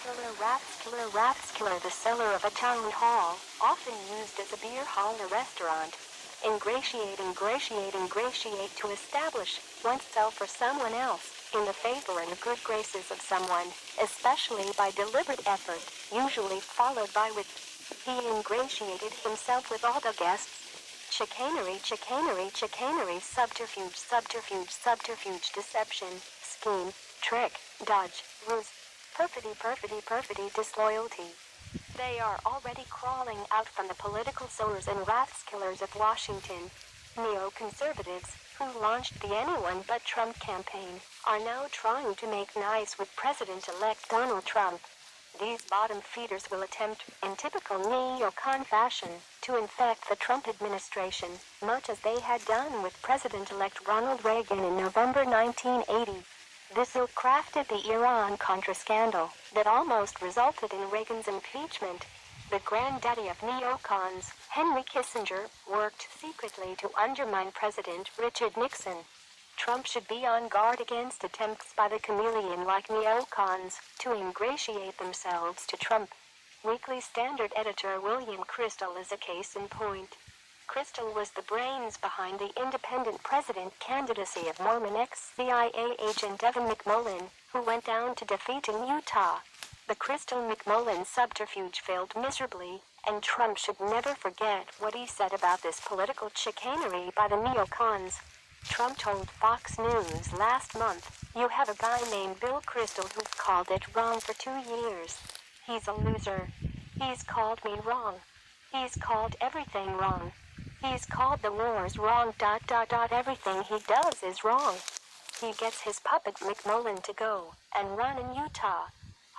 Rathskeller, the cellar of a town hall, often used as a beer hall or restaurant. Ingratiate to establish oneself or someone else in the favor and good graces of someone, especially by deliberate effort, usually followed by with. He ingratiated himself with all the guests. Chicanery, subterfuge, deception, scheme, trick, dodge, ruse, perfidy, disloyalty. They are already crawling out from the political sewers and Rathskellers of Washington. Neoconservatives, who launched the Anyone But Trump campaign, are now trying to make nice with President-elect Donald Trump. These bottom feeders will attempt, in typical neocon fashion, to infect the Trump administration, much as they had done with President-elect Ronald Reagan in November 1980. This ill-crafted the Iran-Contra scandal that almost resulted in Reagan's impeachment. The granddaddy of neocons, Henry Kissinger, worked secretly to undermine President Richard Nixon. Trump should be on guard against attempts by the chameleon-like neocons to ingratiate themselves to Trump. Weekly Standard editor William Kristol is a case in point. Kristol was the brains behind the independent president candidacy of Mormon ex-CIA agent Evan McMullin, who went down to defeat in Utah. The Kristol-McMullin subterfuge failed miserably, and Trump should never forget what he said about this political chicanery by the neocons. Trump told Fox News last month, "You have a guy named Bill Kristol who's called it wrong for 2 years. He's a loser. He's called me wrong. He's called everything wrong. He's called the wars wrong. Everything he does is wrong. He gets his puppet McMullin to go and run in Utah."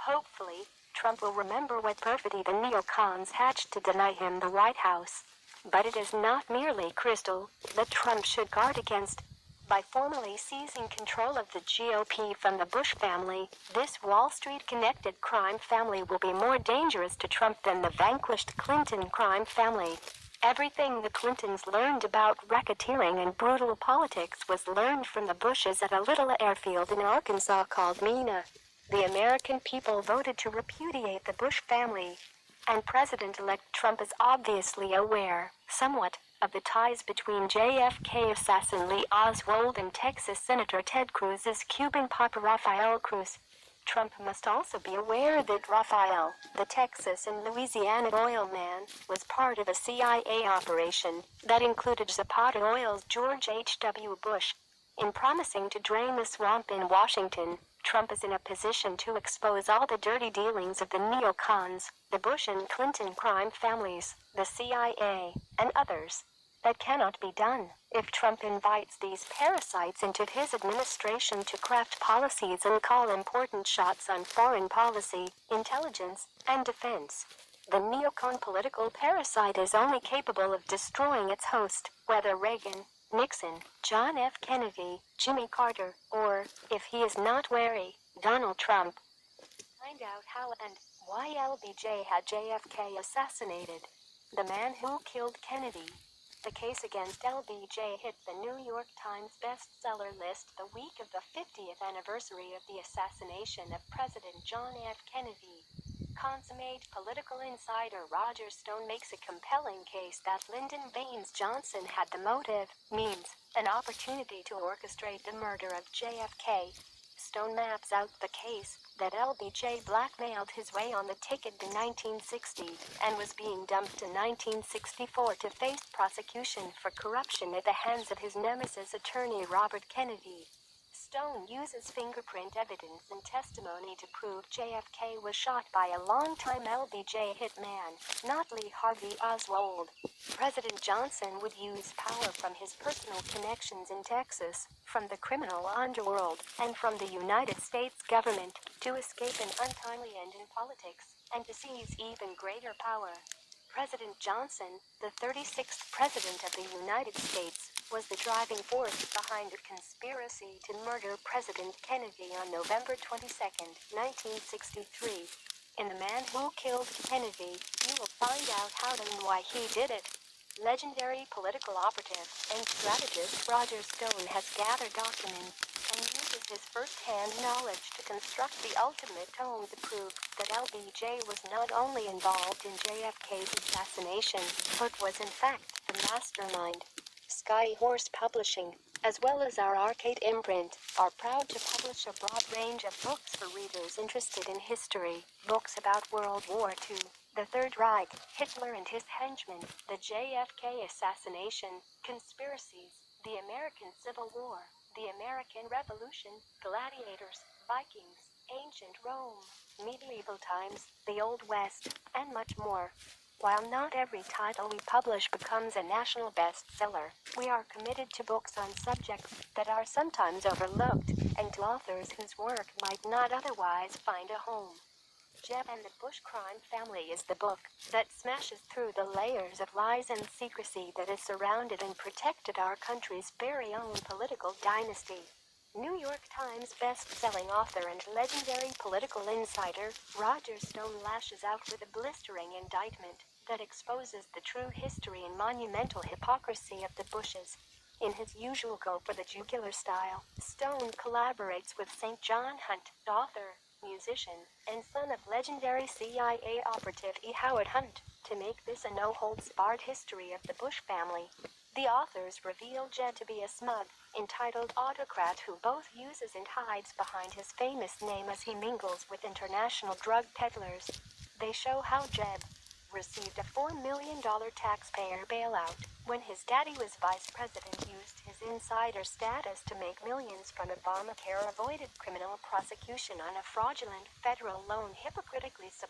Hopefully, Trump will remember what perfidy the neocons hatched to deny him the White House. But it is not merely Kristol that Trump should guard against. By formally seizing control of the GOP from the Bush family, this Wall Street-connected crime family will be more dangerous to Trump than the vanquished Clinton crime family. Everything the Clintons learned about racketeering and brutal politics was learned from the Bushes at a little airfield in Arkansas called Mena. The American people voted to repudiate the Bush family. And President-elect Trump is obviously aware, somewhat, of the ties between JFK assassin Lee Oswald and Texas Senator Ted Cruz's Cuban papa Rafael Cruz. Trump must also be aware that Rafael, the Texas and Louisiana oil man, was part of a CIA operation that included Zapata Oil's George H.W. Bush. In promising to drain the swamp in Washington, Trump is in a position to expose all the dirty dealings of the neocons, the Bush and Clinton crime families, the CIA, and others. That cannot be done if Trump invites these parasites into his administration to craft policies and call important shots on foreign policy, intelligence, and defense. The neocon political parasite is only capable of destroying its host, whether Reagan, Nixon, John F. Kennedy, Jimmy Carter, or, if he is not wary, Donald Trump. Find out how and why LBJ had JFK assassinated. The man who killed Kennedy. The case against LBJ hit the New York Times bestseller list the week of the 50th anniversary of the assassination of President John F. Kennedy. Consummate political insider Roger Stone makes a compelling case that Lyndon Baines Johnson had the motive, means, and opportunity to orchestrate the murder of JFK. Stone maps out the case that LBJ blackmailed his way on the ticket in 1960 and was being dumped in 1964 to face prosecution for corruption at the hands of his nemesis attorney Robert Kennedy. Stone uses fingerprint evidence and testimony to prove JFK was shot by a longtime LBJ hitman, not Lee Harvey Oswald. President Johnson would use power from his personal connections in Texas, from the criminal underworld, and from the United States government, to escape an untimely end in politics, and to seize even greater power. President Johnson, the 36th President of the United States, was the driving force behind the conspiracy to murder President Kennedy on November 22, 1963. In The Man Who Killed Kennedy, you will find out how and why he did it. Legendary political operative and strategist Roger Stone has gathered documents and uses used his first-hand knowledge to construct the ultimate tome to prove that LBJ was not only involved in JFK's assassination, but was in fact the mastermind. Skyhorse Publishing, as well as our Arcade imprint, are proud to publish a broad range of books for readers interested in history, books about World War II, the Third Reich, Hitler and his henchmen, the JFK assassination, conspiracies, the American Civil War, the American Revolution, gladiators, Vikings, ancient Rome, medieval times, the Old West, and much more. While not every title we publish becomes a national bestseller, we are committed to books on subjects that are sometimes overlooked, and to authors whose work might not otherwise find a home. Jeb and the Bush Crime Family is the book that smashes through the layers of lies and secrecy that has surrounded and protected our country's very own political dynasty. New York Times best-selling author and legendary political insider, Roger Stone lashes out with a blistering indictment that exposes the true history and monumental hypocrisy of the Bushes. In his usual go-for-the-jugular style, Stone collaborates with St. John Hunt, author, musician, and son of legendary CIA operative E. Howard Hunt, to make this a no-holds-barred history of the Bush family. The authors reveal Jeb to be a smug, entitled autocrat who both uses and hides behind his famous name as he mingles with international drug peddlers. They show how Jeb received a $4 million taxpayer bailout when his daddy was vice president, used his insider status to make millions from Obamacare, avoided criminal prosecution on a fraudulent federal loan, hypocritically supported